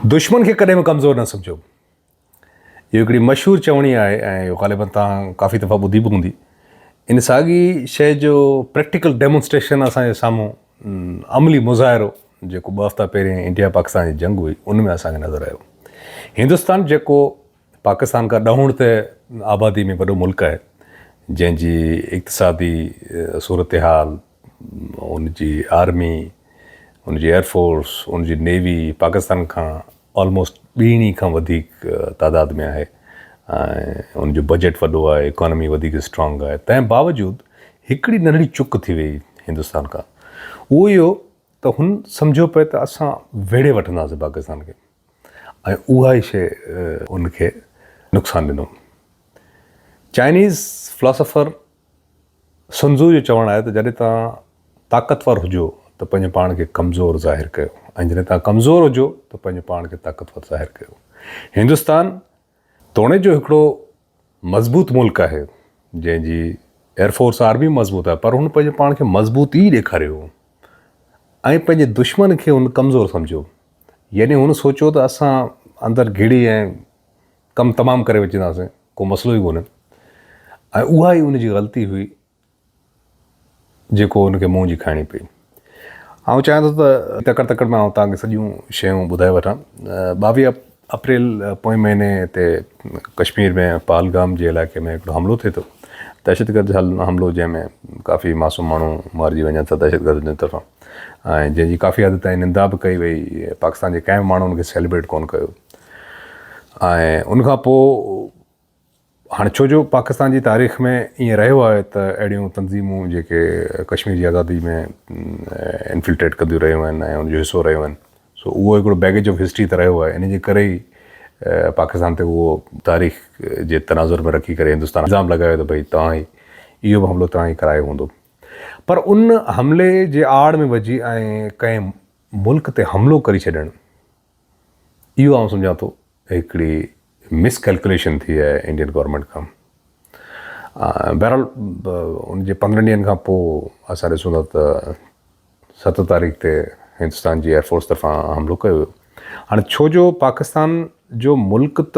दुश्मन खे कॾहिं बि कमज़ोर न सम्झो। इहो हिकिड़ी मशहूरु चवणी आहे ऐं इहो ग़ालिबन तव्हां काफ़ी दफ़ा ॿुधी बि हूंदी। इन साॻी शइ जो प्रैक्टिकल डेमोन्स्ट्रेशन असांजे साम्हूं अमली मुज़ाहिरो जेको 2 हफ़्ता पहिरियों इंडिया पाकिस्तान जी जंग हुई उन में असांखे नज़र आयो। हिंदुस्तान जेको पाकिस्तान खां ॾहों ते आबादी में वॾो मुल्क आहे, जंहिंजी इक़्तिसादी सूरत हाल, उनजी आर्मी, उनजी एयरफोर्स, उनजी नेवी पाकिस्तान खां ऑलमोस्ट ॿीणी खां वधीक तादाद में आहे ऐं उनजो बजट वॾो आहे, इकॉनमी वधीक स्ट्रॉन्ग आहे। तंहिं बावजूदि हिकिड़ी नंढड़ी चुक थी वई हिंदुस्तान खां, उहो इहो त हुन सम्झो पिए त असां वेड़े वठंदासीं पाकिस्तान खे ऐं उहा ई शइ उनखे नुक़सानु ॾिनो। चाइनीज़ फिलोसफर सुनज़ू जो चवणु आहे त जॾहिं तव्हां ताक़तवर हुजो त पंहिंजे पाण खे कमज़ोर ज़ाहिर कयो ऐं जॾहिं तव्हां कमज़ोर हुजो त पंहिंजे पाण खे ताक़तवर ज़ाहिर कयो। हिंदुस्तान तोड़े जो हिकिड़ो मज़बूत मुल्क आहे जंहिंजी एयरफोर्स आर्मी मज़बूत आहे, पर हुन पंहिंजे पाण खे मज़बूत ई ॾेखारियो ऐं पंहिंजे दुश्मन खे हुन कमज़ोर सम्झो। यानी हुन सोचियो त असां अंदरि घिड़ी ऐं कमु तमामु करे विझंदासीं, को मसइलो ई कोन्हे। ऐं उहा ई उनजी ग़लती हुई जेको उनखे मुंहं जी खाइणी पई। आउं चाहियां थो त तकड़ में आउं तव्हांखे सॼियूं शयूं ॿुधाए वठां। 22 अप्रैल पोएं महीने ते कश्मीर में पहलगाम जे इलाइक़े में हिकिड़ो हमिलो थिए थो, दहशतगर्द हमिलो, जंहिंमें काफ़ी मासूम माण्हू मारिजी वञनि था दहशतगर्द जे तरफ़ां, ऐं जंहिंजी काफ़ी हद ताईं निंदा बि कई वई। पाकिस्तान जे कंहिं बि माण्हू उनखे सेलिब्रेट कोन कयो। ऐं उनखां पोइ हाणे छो जो पाकिस्तान जी तारीख़ में ईअं रहियो आहे त अहिड़ियूं तंज़ीमूं जेके कश्मीर जी आज़ादी में इन्फिल्ट्रेट कंदियूं रहियूं आहिनि ऐं उनजो हिसो रहियूं आहिनि, सो उहो हिकिड़ो बैगेज ऑफ हिस्ट्री त रहियो आहे। इन जे करे ई पाकिस्तान ते उहो तारीख़ जे तनाज़ुर में रखी करे हिंदुस्तान इल्ज़ाम लॻायो त भई तव्हां ई इहो बि हमिलो तव्हां ई करायो हूंदो। पर उन हमले जे आड़ में वञी ऐं कंहिं मुल्क ते हमिलो करे छॾणु, इहो आउं सम्झां थो हिकिड़ी मिसकैलकुलेशन थी आहे इंडियन गवर्नमेंट खां। बहरहाल उनजे 15 ॾींहंनि खां पोइ असां ॾिसूं था त 7 तारीख़ ते हिंदुस्तान जी एयरफोर्स तरफ़ां हमिलो कयो वियो। हाणे छो जो पाकिस्तान जो मुल्क त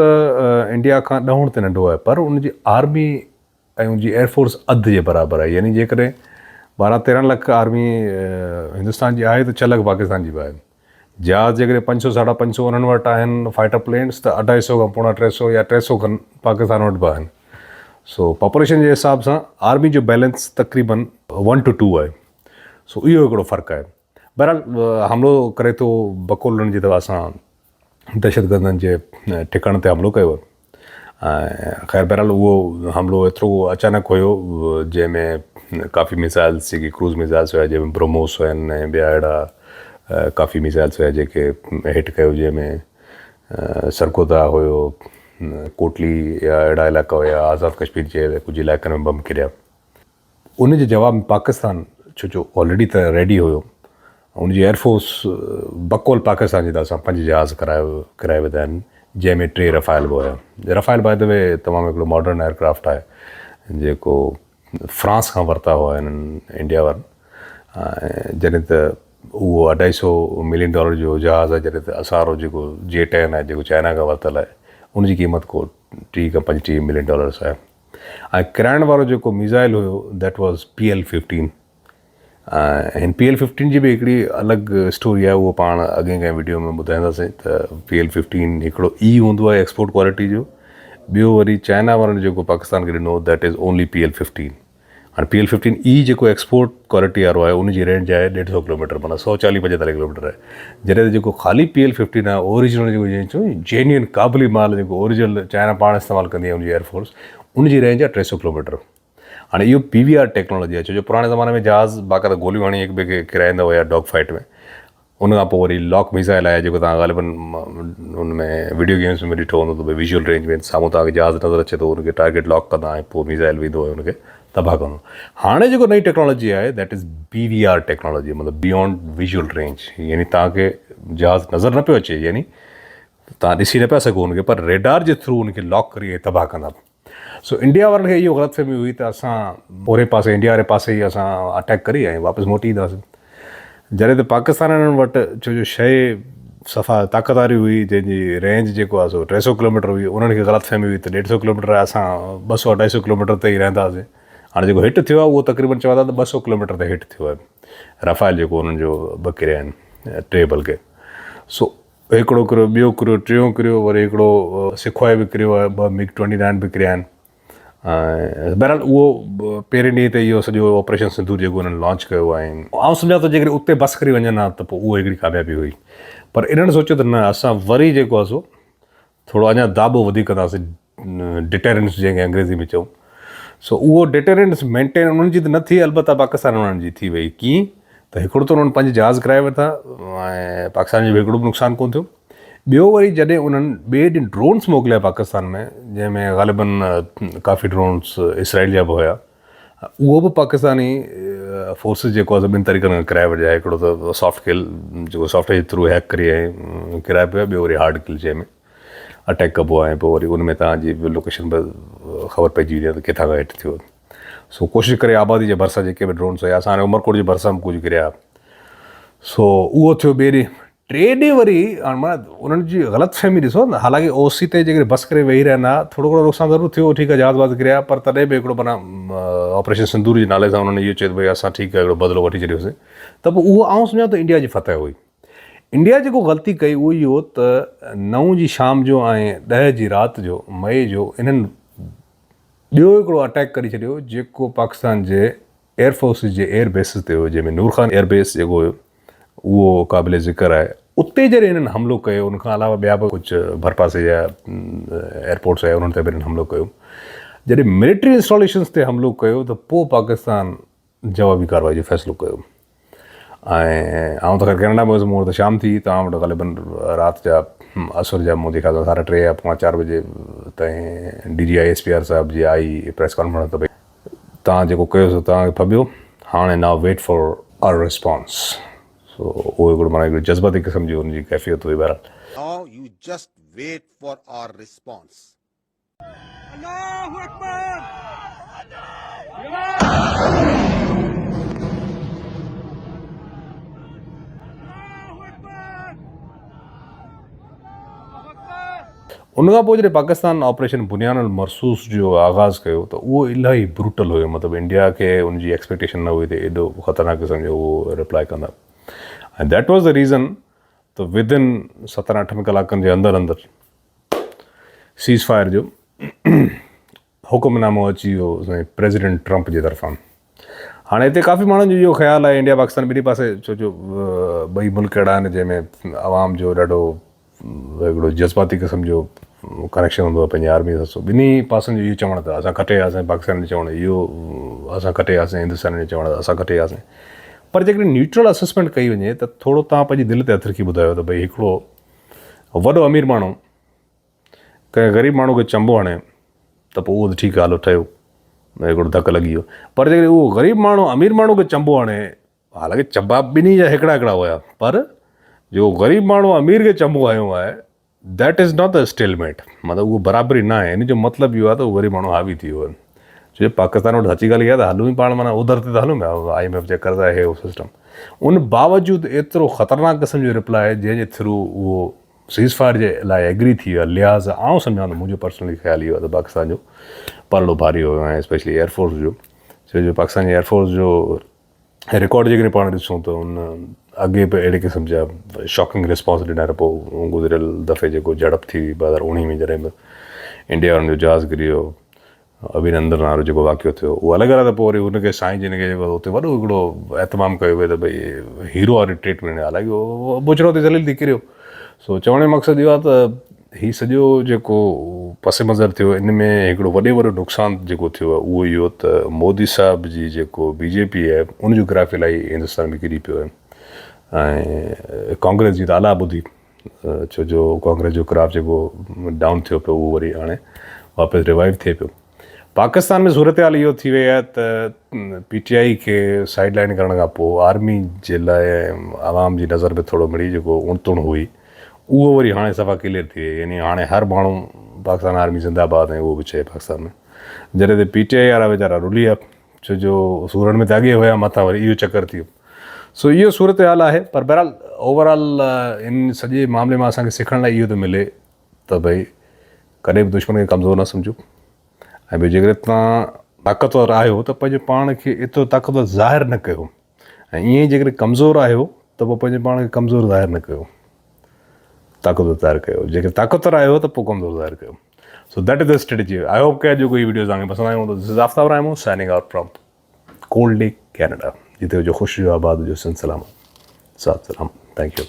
इंडिया खां ॾहों ते नंढो आहे, पर उनजी आर्मी ऐं उनजी एयरफोर्स अधु जे बराबरि आहे। यानी जेकॾहिं 12-13 लख आर्मी हिंदुस्तान जी आहे त 6 लख पाकिस्तान जी बि आहे। जहाज़ जेकॾहिं 500-550 उन्हनि वटि आहिनि फाइटर प्लेन्स, त 250 खां पोणा 300 या 300 खनि पाकिस्तान वटि बि आहिनि। सो पॉपुलेशन जे हिसाब सां आर्मी जो बैलेंस तक़रीबन 1:2 आहे। सो इहो हिकिड़ो फ़र्क़ु आहे। बहरहाल हमिलो करे थो बकोल उन्हनि जी तरफ़ सां दहशतगर्दनि जे ठिकाणे ते हमिलो कयो। ऐं ख़ैर बहरहाल उहो हमिलो एतिरो अचानक हुयो जंहिंमें काफ़ी मिसाइल्स जेकी क्रूज़ मिसाइल्स हुया, जंहिंमें ब्रह्मोस हुअनि ऐं ॿिया अहिड़ा काफ़ी मिसाइल्स हुया जेके हिट कयो, जंहिंमें सरगोदा हुयो, कोटली या अहिड़ा इलाइक़ा हुया, आज़ाद कश्मीर जे कुझु इलाइक़नि में बम किरिया। उन जे जवाब में पाकिस्तान छो जो ऑलरेडी त रेडी हुयो, उनजी एयरफोर्स बकोल पाकिस्तान जी तरफ़ सां 5 जहाज़ किराए विधा आहिनि, जंहिंमें 3 रफ़ाइल बि हुया। रफ़ाइल बाय द वे तमामु हिकिड़ो मॉडर्न एयरक्राफ्ट आहे जेको फ्रांस खां वरिता हुआ हिननि इंडिया वारनि। जॾहिं त उहो $250 मिलियन जो जहाज़ आहे, जॾहिं त असारो जेको J-10 आहे जेको चाइना खां वरितलु आहे, उनजी क़ीमत को $30-35 मिलियन आहे। ऐं किराइण वारो जेको मिज़ाइल हुयो दैट वॉज़ PL-15। हिन PL-15 जी बि हिकिड़ी अलॻि स्टोरी आहे, उहो पाण अॻे कंहिं वीडियो में ॿुधाईंदासीं। त PL-15 हिकिड़ो ई हूंदो आहे एक्सपोर्ट क्वालिटी जो, ॿियो वरी चाइना वारनि जेको पाकिस्तान खे ॾिनो दैट इज़ ओनली PL-15। हाणे PL-15 ई जेको एक्सपोर्ट क्वालिटी वारो आहे उनजी रेंज आहे 150 किलोमीटर, माना 140-145 किलोमीटर आहे। जॾहिं त जेको ख़ाली PL-15 आहे ओरिजिनल जेको जेन्युइन क़ाबिली माल जेको ओरिजिनल चाइना पाण इस्तेमालु कंदी आहे उनजी एयरफोर्स, उनजी रेंज आहे 300 किलोमीटर। हाणे इहो PVR टेक्नोलॉजी आहे, छो जो पुराणे ज़माने में जहाज़ बाक़ाइदा गोलियूं हणी हिक ॿिए खे किराईंदा हुया डॉग फाइट में। उनखां पोइ वरी लॉक मिसाइल आहे जेको तव्हां ग़ालिबन उनमें वीडियो गेम्स में ॾिठो हूंदो त भई विजुअल रेंज में साम्हूं तव्हांखे जहाज़ नज़र अचे थो, उनखे टारगेट लॉक कंदा ऐं पोइ मिसाइल वेंदो आहे उनखे तबाह कंदो। हाणे जेको नई टेक्नोलॉजी आहे दैट इज़ BVR टेक्नोलॉजी, मतिलबु बियॉन्ड विजुअल रेंज। यानी तव्हांखे जहाज़ नज़र न पियो अचे, यानी तव्हां ॾिसी न पिया सघो उनखे, पर रेडार जे थ्रू उनखे लॉक करे तबाह कंदा। सो इंडिया वारनि खे इहो ग़लतफ़हमी हुई त असां ओड़े पासे इंडिया वारे पासे ई असां अटैक करी ऐं वापसि मोटी ईंदासीं। जॾहिं त पाकिस्तान वटि छो जो शइ सफ़ा ताक़तवारी हुई, जंहिंजी रेंज जेको आहे सो 300 किलोमीटर हुई, उन्हनि खे ग़लतफ़हमी हुई त 150 किलोमीटर असां 200-250 किलोमीटर ते ई रहंदासीं। हाणे जेको हिट थियो आहे उहो तक़रीबन चवंदा त 200 किलोमीटर ते हिट थियो आहे रफ़ाल जेको उन्हनि जो 2 किरिया आहिनि, 3 बल्कि। सो हिकिड़ो किरियो, ॿियो किरियो, टियों किरियो, वरी हिकिड़ो सिखोए बि किरियो आहे, 2 MiG-29 बि किरिया आहिनि। बहरहाल उहो पहिरें ॾींहं ते इहो सॼो ऑपरेशन सिंदूर जेको हुननि लॉन्च कयो आहे, ऐं सम्झां थो जेकॾहिं उते बस करी वञनि हा त पोइ उहो हिकिड़ी कामयाबी हुई। पर इन्हनि सोचियो त न, असां वरी जेको आहे सो थोरो अञा दाबो वधीक कंदासीं, डिटेरेंस जंहिंखे अंग्रेज़ी में चऊं। सो उहो डिटेरेंस मेंटेन उन्हनि जी त न थी, अलबत्ता पाकिस्तान उन्हनि जी थी वई। कीअं त हिकिड़ो त उन्हनि पंहिंजे जहाज़ कराए वरिता ऐं पाकिस्तान जो बि हिकिड़ो बि नुक़सानु कोन थियो। ॿियो वरी जॾहिं उन्हनि ॿिए ॾींहुं ड्रोन्स मोकिलिया पाकिस्तान में, जंहिंमें ग़ालिबन काफ़ी ड्रोन्स इसराइल जा बि हुया, उहो बि पाकिस्तानी फोर्सिस जेको आहे ॿिनि तरीक़नि खां किराए वठिया। हिकिड़ो त सॉफ्ट किल जेको सॉफ्टवेयर जे थ्रू हैक करी ऐं किराए पियो आहे, ॿियो वरी हार्ड किल जंहिंमें अटैक कबो आहे, पोइ वरी उन में तव्हांजी लोकेशन बि ख़बर पइजी वञे त किथां खां हिट थियो। सो कोशिशि करे आबादी जे भरिसां जेके बि ड्रोन्स हुया, असां हाणे उमरकोट जे भरिसां बि कुझु किरिया। सो उहो थियो ॿिए ॾींहुं। टे ॾींहुं वरी हाणे मां उन्हनि जी ग़लतफ़हमी ॾिसो न, हालांकि ओसी ते जेकॾहिं बस करे वेही रहंदा थोरो घणो नुक़सानु ज़रूरु थियो, ठीकु आहे, जहाज़ वहाज़ किरिया, पर तॾहिं बि हिकिड़ो माना ऑपरेशन सिंदूर जे नाले सां उन्हनि इहो चयो भई असां ठीकु आहे हिकिड़ो बदिलो वठी छॾियोसीं। त पोइ उहो आउं सम्झां त इंडिया जी फतह हुई। इंडिया जेको ग़लती कई उहो इहो त 9 जी शाम जो ऐं 10 जी राति जो मई जो इन्हनि ॿियो हिकिड़ो अटैक करे छॾियो, जेको पाकिस्तान जे एयरफोर्सिस जे एयर बेसिस ते हुयो, जंहिंमें नूर ख़ान एयरबेस जेको हुयो उहो क़ाबिल ज़िक्र आहे। उते जॾहिं हिननि हमिलो कयो, उनखां अलावा ॿिया बि कुझु भरपासे जा एयरपोर्ट्स आहे उन्हनि ते बि हिननि हमिलो कयो। जॾहिं मिलिट्री इंस्टॉलेशन्स ते हमिलो कयो त पोइ पाकिस्तान जवाबी कार्रवाई जो फ़ैसिलो कयो। ऐं आउं त ख़ैर कैनेडा में हुउसि, मूं वटि शाम थी, तव्हां वटि ग़ालिबन राति जा असुर जा मुंहिंजे ख़्याल सां 3:30 या 4:15 बजे ताईं DGI SPR साहिब जी आई प्रेस कॉन्फ्रेंस त भई तव्हां जेको कयोसि तव्हांखे फबियो, हाणे now wait for our response. सो उहो हिकिड़ो माना हिकिड़ी जज़्बाती क़िस्म जी हुनजी कैफ़ियत हुई। बहरहाल Now you just wait for our response. Allahu Akbar! उनखां पोइ जॾहिं पाकिस्तान ऑपरेशन बुनियान अल मरसूस जो आगाज़ कयो त उहो इलाही ब्रूटल हुयो। मतिलबु इंडिया खे उनजी एक्सपेक्टेशन न हुई त एॾो ख़तरनाक क़िस्म जो उहो रिप्लाई कंदा। ऐं दैट वॉज़ द रीज़न त विदिन 17-18 कलाकनि जे अंदरि अंदरि सीज़ फायर जो हुकुमनामो अची वियो प्रेसिडेंट ट्रंप जे तरफ़ां। हाणे हिते काफ़ी माण्हुनि जो इहो ख़्यालु आहे, इंडिया पाकिस्तान ॿिन्ही पासे, छो जो ॿई मुल्क अहिड़ा आहिनि जंहिंमें आवाम जो ॾाढो हिकिड़ो जज़्बाती क़िस्म जो कनेक्शन हूंदो आहे पंहिंजी आर्मी सां। ॿिन्ही पासनि जो इहो चवणु त असां खटे वियासीं, पाकिस्तान जो चवणु इहो असां खटे वियासीं, हिंदुस्तान जो चवणु असां खटे वियासीं। पर जेकॾहिं न्यूट्रल असेसमेंट कई वञे त थोरो तव्हां पंहिंजी दिलि ते हथु रखी ॿुधायो त भई हिकिड़ो वॾो अमीर माण्हू कंहिं ग़रीब माण्हू खे चंबो हणे त पोइ उहो त ठीकु आहे, हलो ठहियो, हिकिड़ो धकु लॻी वियो। पर जेकॾहिं उहो ग़रीब माण्हू अमीर माण्हू खे चंबो हणे, हालांकि चंबा ॿिन्ही जा हिकिड़ा हिकिड़ा हुया, पर जो ग़रीब माण्हू अमीर खे चंबो हयो आहे that is not a stalemate, मतिलबु उहो बराबरी न आहे। इन जो मतिलबु इहो आहे त उहो ग़रीब माण्हू हावी थी वियो आहे। छो पाकिस्तान वटि सची ॻाल्हि इहा आहे त हलूं ई पाण माना उधर ते त हलूं पिया, IMF जे कर्ज़ आहे उहो सिस्टम। उन बावजूदि एतिरो ख़तरनाक क़िस्म जो रिप्लाई जंहिंजे थ्रू उहो सीज़ फायर जे लाइ एग्री थी वियो आहे, लिहाज़ आउं सम्झां त मुंहिंजो पर्सनली ख़्यालु इहो आहे त पाकिस्तान जो पलड़ो भारी हुयो ऐं स्पेशली एयरफोर्स जो। छो जो पाकिस्तान जी एयरफोर्स जो रिकॉर्ड जेकॾहिं पाण ॾिसूं त उन अॻे बि अहिड़े क़िस्म जा शॉकिंग रिस्पॉन्स ॾिना। पोइ गुज़िरियल दफ़े जेको झड़प थी 2019 में जॾहिं बि इंडिया वारनि जो जहाज़ किरी वियो, अभिनंदन वारो जेको वाक़ियो थियो, उहो अलॻि आहे। त पोइ वरी हुनखे साईं जिन खे हुते वॾो हिकिड़ो एतमाम कयो वियो त भई हीरो वारी ट्रीटमेंट, हालांकि उहो बुछड़ो ते ज़लील थी किरियो। सो चवण जो मक़सदु इहो आहे त हीउ सॼो जेको पस मंज़र थियो, इन में हिकिड़ो वॾो नुक़सानु जेको थियो आहे उहो इहो त मोदी साहिब जी जेको BJP आहे उनजो ग्राफ इलाही हिंदुस्तान में किरी पियो आहे ऐं कांग्रेस जी त आला ॿुधी, छो जो कांग्रेस जो ग्राफ जेको डाउन थियो पियो उहो वरी हाणे वापसि रिवाइव थिए पियो। पाकिस्तान में सूरत हाल इहो थी वई आहे त PTI खे साइड लाइन करण खां पोइ आर्मी जे लाइ आवाम जी नज़र में थोरो मिड़ी जेको उणतुण हुई उहो वरी हाणे सफ़ा क्लियर थी वई। यानी हाणे हर माण्हू पाकिस्तान आर्मी ज़िंदाबाद ऐं उहो बि चए पाकिस्तान में, जॾहिं त PTI वारा वीचारा रुली विया, छो जो सूरत में त अॻे हुया, मथां वरी इहो चकर थी वियो। सो इहो सूरत हाल आहे। पर बहरहाल ओवरऑल इन सॼे मामले में असांखे सिखण लाइ इहो थो मिले त भई कॾहिं बि दुश्मन खे कमज़ोर न सम्झो ऐं ॿियो जेकर तव्हां ताक़तवर आहियो त पंहिंजे पाण खे एतिरो ताक़तवर ज़ाहिर न कयो ऐं ईअं ई जेकर कमज़ोर आहियो त पोइ पंहिंजे पाण खे कमज़ोर ज़ाहिर न कयो, ताक़तवर ज़ाहिर कयो। जेकर ताक़तवर आहियो त पोइ कमज़ोर ज़ाहिर कयो। So that is the strategy. I hope कि अॼु कोई वीडियो तव्हांखे पसंदि आयो हूंदो। This is Aftab Rahmo signing out from Cold Lake Canada. जिते हुजो ख़ुशि हुजो, आबाद हुजो, सिंध सलामत, साथ सलाम। Thank U.